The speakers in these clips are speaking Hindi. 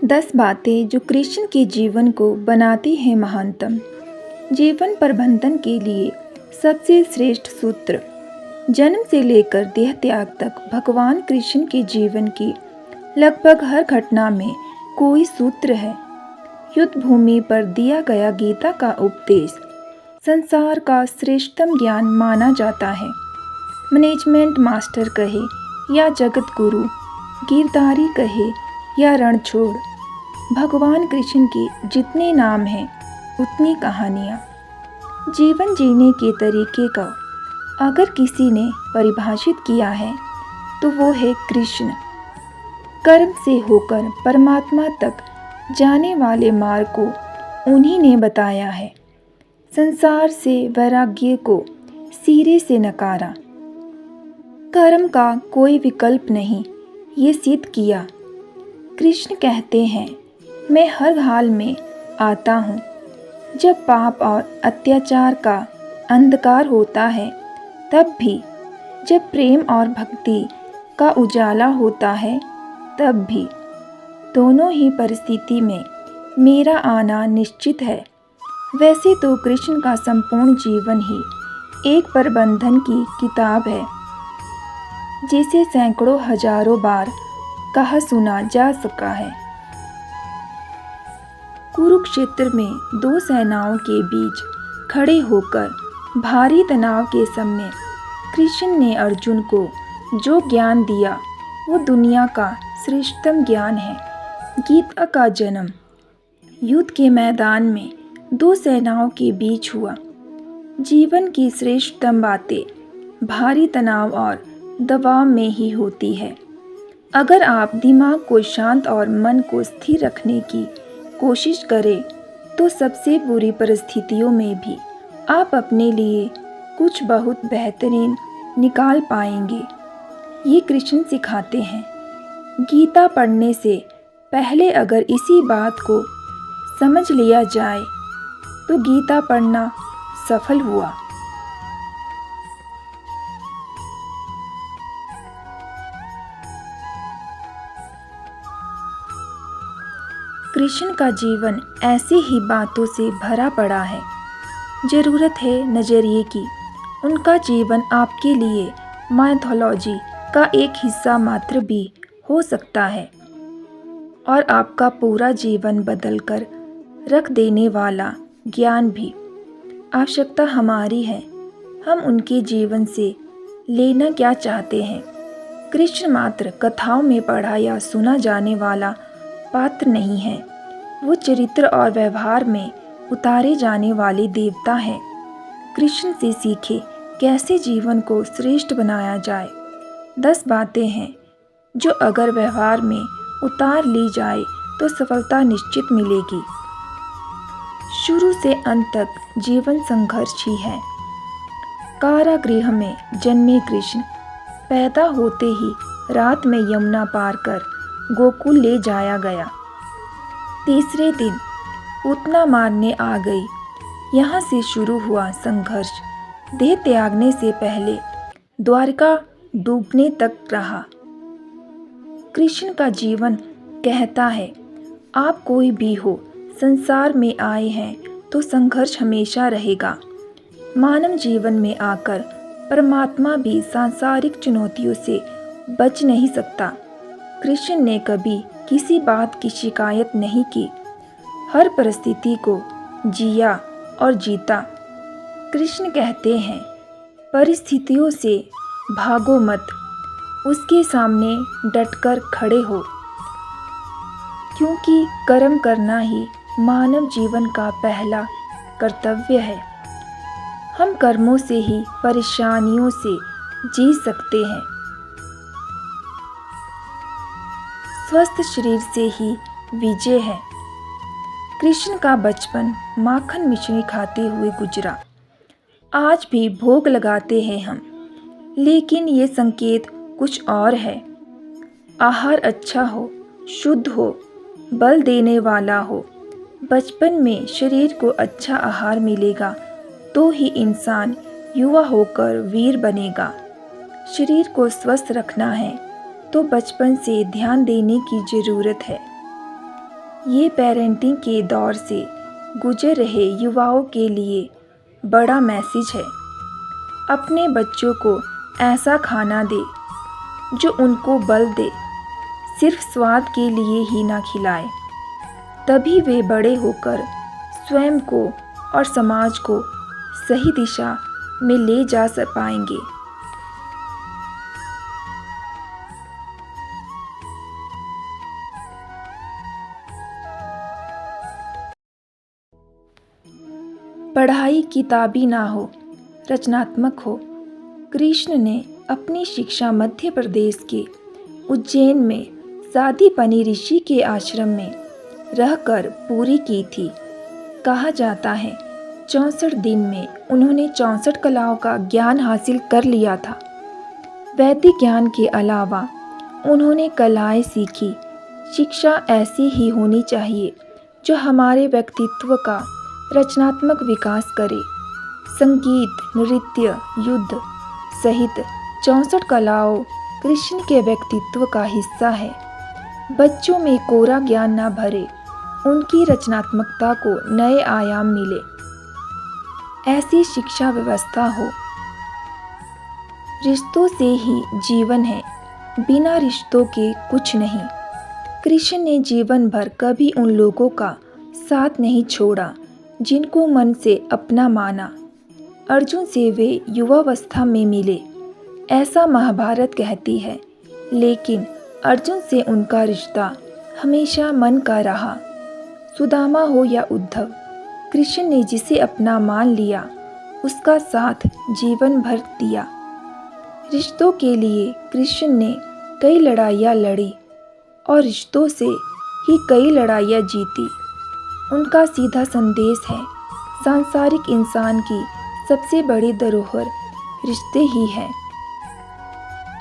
10 बातें जो कृष्ण के जीवन को बनाती हैं महानतम। जीवन प्रबंधन के लिए सबसे श्रेष्ठ सूत्र। जन्म से लेकर देह त्याग तक भगवान कृष्ण के जीवन की लगभग हर घटना में कोई सूत्र है। युद्ध भूमि पर दिया गया गीता का उपदेश संसार का श्रेष्ठतम ज्ञान माना जाता है। मैनेजमेंट मास्टर कहे या जगत गुरु, गिरधारी कहे या रणछोड़, भगवान कृष्ण के जितने नाम हैं उतनी कहानियाँ। जीवन जीने के तरीके का अगर किसी ने परिभाषित किया है तो वो है कृष्ण। कर्म से होकर परमात्मा तक जाने वाले मार्ग को उन्हीं ने बताया है। संसार से वैराग्य को सिरे से नकारा। कर्म का कोई विकल्प नहीं, ये सिद्ध किया। कृष्ण कहते हैं, मैं हर हाल में आता हूँ। जब पाप और अत्याचार का अंधकार होता है तब भी, जब प्रेम और भक्ति का उजाला होता है तब भी, दोनों ही परिस्थिति में मेरा आना निश्चित है। वैसे तो कृष्ण का संपूर्ण जीवन ही एक प्रबंधन की किताब है, जिसे सैकड़ों हजारों बार कहा सुना जा सका है। कुरुक्षेत्र में दो सेनाओं के बीच खड़े होकर भारी तनाव के समय कृष्ण ने अर्जुन को जो ज्ञान दिया वो दुनिया का श्रेष्ठतम ज्ञान है। गीता का जन्म युद्ध के मैदान में दो सेनाओं के बीच हुआ। जीवन की श्रेष्ठतम बातें भारी तनाव और दबाव में ही होती है। अगर आप दिमाग को शांत और मन को स्थिर रखने की कोशिश करें तो सबसे बुरी परिस्थितियों में भी आप अपने लिए कुछ बहुत बेहतरीन निकाल पाएंगे। ये कृष्ण सिखाते हैं। गीता पढ़ने से पहले अगर इसी बात को समझ लिया जाए तो गीता पढ़ना सफल हुआ। कृष्ण का जीवन ऐसी ही बातों से भरा पड़ा है। ज़रूरत है नज़रिए की। उनका जीवन आपके लिए माइथोलॉजी का एक हिस्सा मात्र भी हो सकता है और आपका पूरा जीवन बदल कर रख देने वाला ज्ञान भी। आवश्यकता हमारी है, हम उनके जीवन से लेना क्या चाहते हैं। कृष्ण मात्र कथाओं में पढ़ा या सुना जाने वाला पात्र नहीं है, वो चरित्र और व्यवहार में उतारे जाने वाले देवता हैं। कृष्ण से सीखे कैसे जीवन को श्रेष्ठ बनाया जाए। 10 बातें हैं जो अगर व्यवहार में उतार ली जाए तो सफलता निश्चित मिलेगी। शुरू से अंत तक जीवन संघर्ष ही है। कारागृह में जन्मे कृष्ण पैदा होते ही रात में यमुना पार कर गोकुल ले जाया गया। तीसरे दिन पूतना मारने आ गई। यहाँ से शुरू हुआ संघर्ष देह त्यागने से पहले द्वारका डूबने तक रहा। कृष्ण का जीवन कहता है, आप कोई भी हो, संसार में आए हैं तो संघर्ष हमेशा रहेगा। मानव जीवन में आकर परमात्मा भी सांसारिक चुनौतियों से बच नहीं सकता। कृष्ण ने कभी किसी बात की शिकायत नहीं की, हर परिस्थिति को जिया और जीता। कृष्ण कहते हैं, परिस्थितियों से भागो मत, उसके सामने डटकर खड़े हो, क्योंकि कर्म करना ही मानव जीवन का पहला कर्तव्य है। हम कर्मों से ही परेशानियों से जी सकते हैं। स्वस्थ शरीर से ही विजय है। कृष्ण का बचपन माखन मिश्री खाते हुए गुजरा। आज भी भोग लगाते हैं हम, लेकिन ये संकेत कुछ और है। आहार अच्छा हो, शुद्ध हो, बल देने वाला हो। बचपन में शरीर को अच्छा आहार मिलेगा तो ही इंसान युवा होकर वीर बनेगा। शरीर को स्वस्थ रखना है तो बचपन से ध्यान देने की ज़रूरत है। ये पेरेंटिंग के दौर से गुजर रहे युवाओं के लिए बड़ा मैसेज है। अपने बच्चों को ऐसा खाना दे जो उनको बल दे, सिर्फ स्वाद के लिए ही ना खिलाए। तभी वे बड़े होकर स्वयं को और समाज को सही दिशा में ले जा पाएंगे। पढ़ाई किताबी ना हो, रचनात्मक हो। कृष्ण ने अपनी शिक्षा मध्य प्रदेश के उज्जैन में सादीपनी ऋषि के आश्रम में रहकर पूरी की थी। कहा जाता है 64 दिन में उन्होंने 64 कलाओं का ज्ञान हासिल कर लिया था। वैदिक ज्ञान के अलावा उन्होंने कलाएं सीखी। शिक्षा ऐसी ही होनी चाहिए जो हमारे व्यक्तित्व का रचनात्मक विकास करे। संगीत, नृत्य, युद्ध सहित 64 कलाओं कृष्ण के व्यक्तित्व का हिस्सा है। बच्चों में कोरा ज्ञान न भरे, उनकी रचनात्मकता को नए आयाम मिले, ऐसी शिक्षा व्यवस्था हो। रिश्तों से ही जीवन है, बिना रिश्तों के कुछ नहीं। कृष्ण ने जीवन भर कभी उन लोगों का साथ नहीं छोड़ा जिनको मन से अपना माना। अर्जुन से वे युवावस्था में मिले, ऐसा महाभारत कहती है, लेकिन अर्जुन से उनका रिश्ता हमेशा मन का रहा। सुदामा हो या उद्धव, कृष्ण ने जिसे अपना मान लिया उसका साथ जीवन भर दिया। रिश्तों के लिए कृष्ण ने कई लड़ाइयाँ लड़ी और रिश्तों से ही कई लड़ाइयाँ जीती। उनका सीधा संदेश है, सांसारिक इंसान की सबसे बड़ी धरोहर रिश्ते ही है।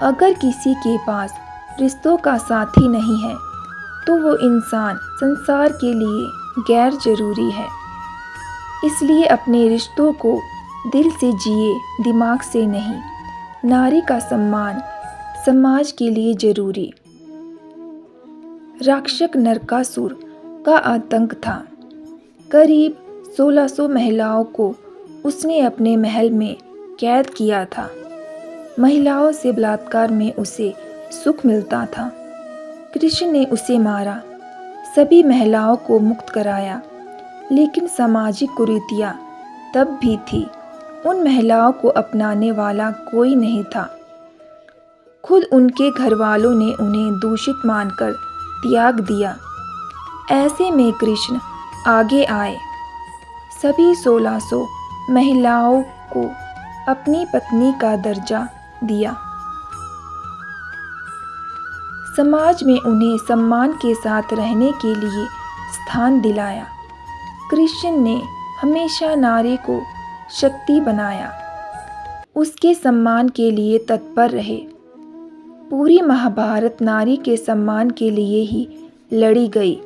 अगर किसी के पास रिश्तों का साथी नहीं है तो वो इंसान संसार के लिए गैर जरूरी है। इसलिए अपने रिश्तों को दिल से जिए, दिमाग से नहीं। नारी का सम्मान समाज के लिए जरूरी। राक्षस नरकासुर का आतंक था। करीब 1600 महिलाओं को उसने अपने महल में कैद किया था। महिलाओं से बलात्कार में उसे सुख मिलता था। कृष्ण ने उसे मारा, सभी महिलाओं को मुक्त कराया, लेकिन सामाजिक कुरीतियाँ तब भी थी। उन महिलाओं को अपनाने वाला कोई नहीं था। खुद उनके घर वालों ने उन्हें दूषित मानकर त्याग दिया। ऐसे में कृष्ण आगे आए, सभी 1600 महिलाओं को अपनी पत्नी का दर्जा दिया। समाज में उन्हें सम्मान के साथ रहने के लिए स्थान दिलाया। कृष्ण ने हमेशा नारी को शक्ति बनाया, उसके सम्मान के लिए तत्पर रहे। पूरी महाभारत नारी के सम्मान के लिए ही लड़ी गई।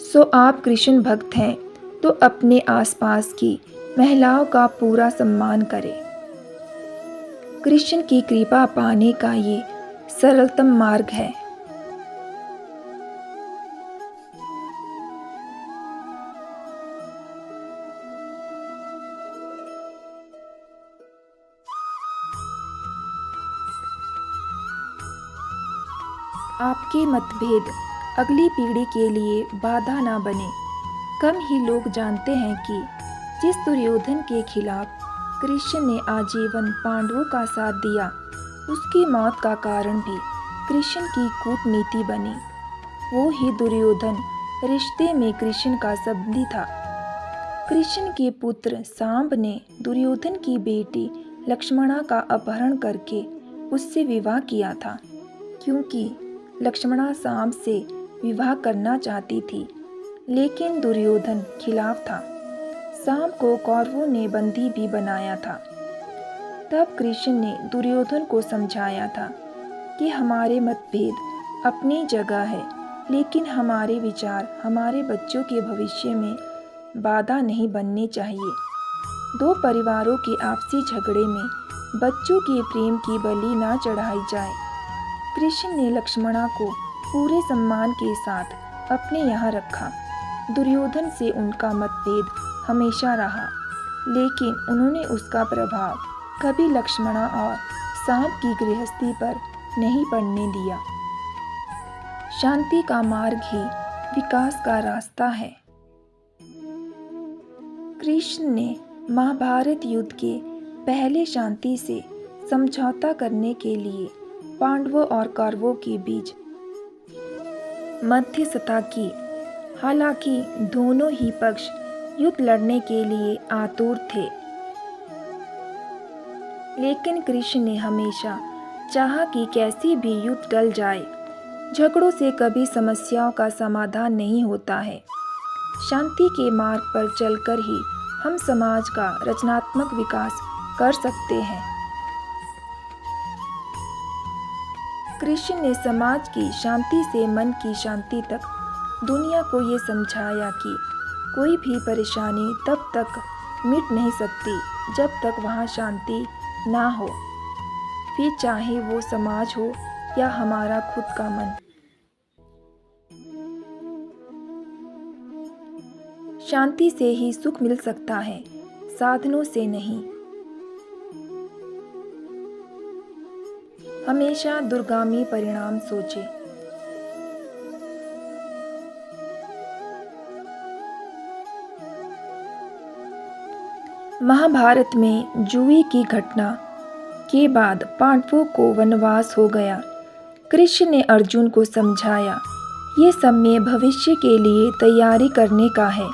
सो आप कृष्ण भक्त हैं तो अपने आसपास की महिलाओं का पूरा सम्मान करें। कृष्ण की कृपा पाने का ये सरलतम मार्ग है। आपके मतभेद अगली पीढ़ी के लिए बाधा ना बने। कम ही लोग जानते हैं कि जिस दुर्योधन के खिलाफ कृष्ण ने आजीवन पांडवों का साथ दिया, उसकी मौत का कारण भी कृष्ण की कूटनीति बनी। वो ही दुर्योधन रिश्ते में कृष्ण का संबंधी था। कृष्ण के पुत्र सांब ने दुर्योधन की बेटी लक्ष्मणा का अपहरण करके उससे विवाह किया था, क्योंकि लक्ष्मणा सांब से विवाह करना चाहती थी, लेकिन दुर्योधन खिलाफ था। सांब को कौरवों ने बंदी भी बनाया था। तब कृष्ण ने दुर्योधन को समझाया था कि हमारे मतभेद अपनी जगह है, लेकिन हमारे विचार हमारे बच्चों के भविष्य में बाधा नहीं बनने चाहिए। दो परिवारों के आपसी झगड़े में बच्चों के प्रेम की बलि ना चढ़ाई जाए। कृष्ण ने लक्ष्मणा को पूरे सम्मान के साथ अपने यहाँ रखा। दुर्योधन से उनका मतभेद हमेशा रहा, लेकिन उन्होंने उसका प्रभाव कभी लक्ष्मणा और सांब की गृहस्थी पर नहीं पड़ने दिया। शांति का मार्ग ही विकास का रास्ता है। कृष्ण ने महाभारत युद्ध के पहले शांति से समझौता करने के लिए पांडवों और कौरवों के बीच मध्यस्थता की। हालांकि दोनों ही पक्ष युद्ध लड़ने के लिए आतुर थे, लेकिन कृष्ण ने हमेशा चाहा कि कैसी भी युद्ध टल जाए। झगड़ों से कभी समस्याओं का समाधान नहीं होता है। शांति के मार्ग पर चलकर ही हम समाज का रचनात्मक विकास कर सकते हैं। कृष्ण ने समाज की शांति से मन की शांति तक दुनिया को ये समझाया कि कोई भी परेशानी तब तक मिट नहीं सकती जब तक वहाँ शांति ना हो, फिर चाहे वो समाज हो या हमारा खुद का मन। शांति से ही सुख मिल सकता है, साधनों से नहीं। हमेशा दूरगामी परिणाम सोचे। महाभारत में जुए की घटना के बाद पांडवों को वनवास हो गया। कृष्ण ने अर्जुन को समझाया, ये समय भविष्य के लिए तैयारी करने का है।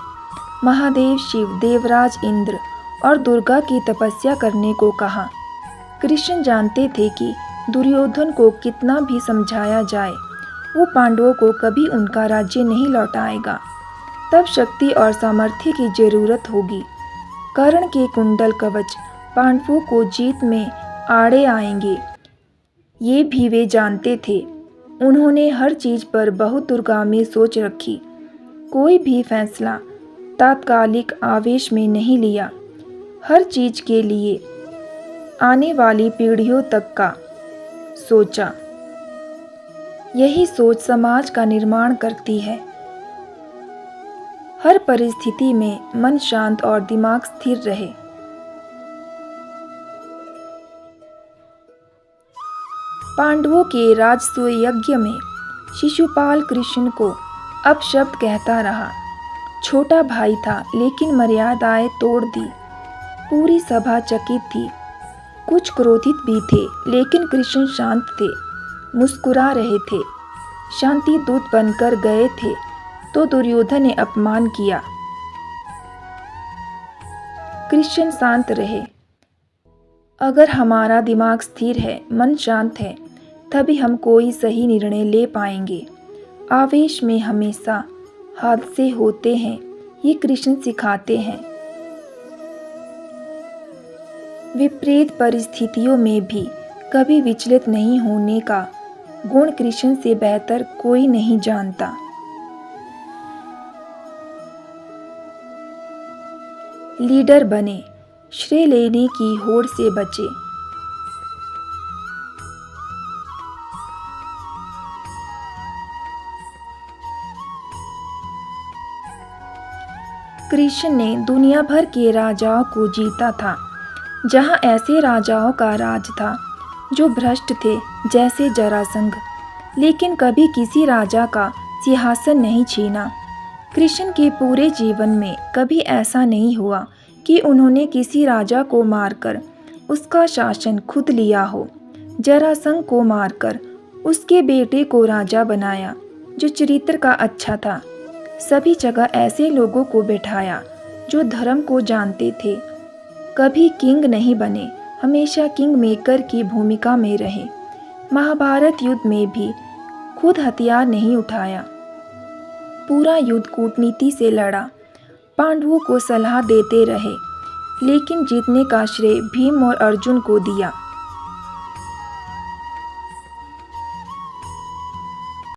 महादेव शिव, देवराज इंद्र और दुर्गा की तपस्या करने को कहा। कृष्ण जानते थे कि दुर्योधन को कितना भी समझाया जाए, वो पांडवों को कभी उनका राज्य नहीं लौटाएगा। तब शक्ति और सामर्थ्य की जरूरत होगी। कर्ण के कुंडल कवच पांडवों को जीत में आड़े आएंगे, ये भी वे जानते थे। उन्होंने हर चीज पर बहुत दूरगामी सोच रखी। कोई भी फैसला तात्कालिक आवेश में नहीं लिया। हर चीज के लिए आने वाली पीढ़ियों तक का सोचा। यही सोच समाज का निर्माण करती है। हर परिस्थिति में मन शांत और दिमाग स्थिर रहे। पांडवों के राजसूय यज्ञ में शिशुपाल कृष्ण को अपशब्द कहता रहा। छोटा भाई था, लेकिन मर्यादाएं तोड़ दी। पूरी सभा चकित थी। कुछ क्रोधित भी थे, लेकिन कृष्ण शांत थे, मुस्कुरा रहे थे। शांति दूत बनकर गए थे तो दुर्योधन ने अपमान किया। कृष्ण शांत रहे। अगर हमारा दिमाग स्थिर है, मन शांत है, तभी हम कोई सही निर्णय ले पाएंगे। आवेश में हमेशा हादसे होते हैं, ये कृष्ण सिखाते हैं। विपरीत परिस्थितियों में भी कभी विचलित नहीं होने का गुण कृष्ण से बेहतर कोई नहीं जानता। लीडर बने, श्रेय लेने की होड़ से बचे। कृष्ण ने दुनिया भर के राजाओं को जीता था। जहां ऐसे राजाओं का राज था जो भ्रष्ट थे, जैसे जरासंध, लेकिन कभी किसी राजा का सिंहासन नहीं छीना। कृष्ण के पूरे जीवन में कभी ऐसा नहीं हुआ कि उन्होंने किसी राजा को मारकर उसका शासन खुद लिया हो। जरासंध को मारकर उसके बेटे को राजा बनाया जो चरित्र का अच्छा था। सभी जगह ऐसे लोगों को बैठाया जो धर्म को जानते थे। कभी किंग नहीं बने, हमेशा किंग मेकर की भूमिका में रहे। महाभारत युद्ध में भी खुद हथियार नहीं उठाया, पूरा युद्ध कूटनीति से लड़ा। पांडवों को सलाह देते रहे, लेकिन जीतने का श्रेय भीम और अर्जुन को दिया।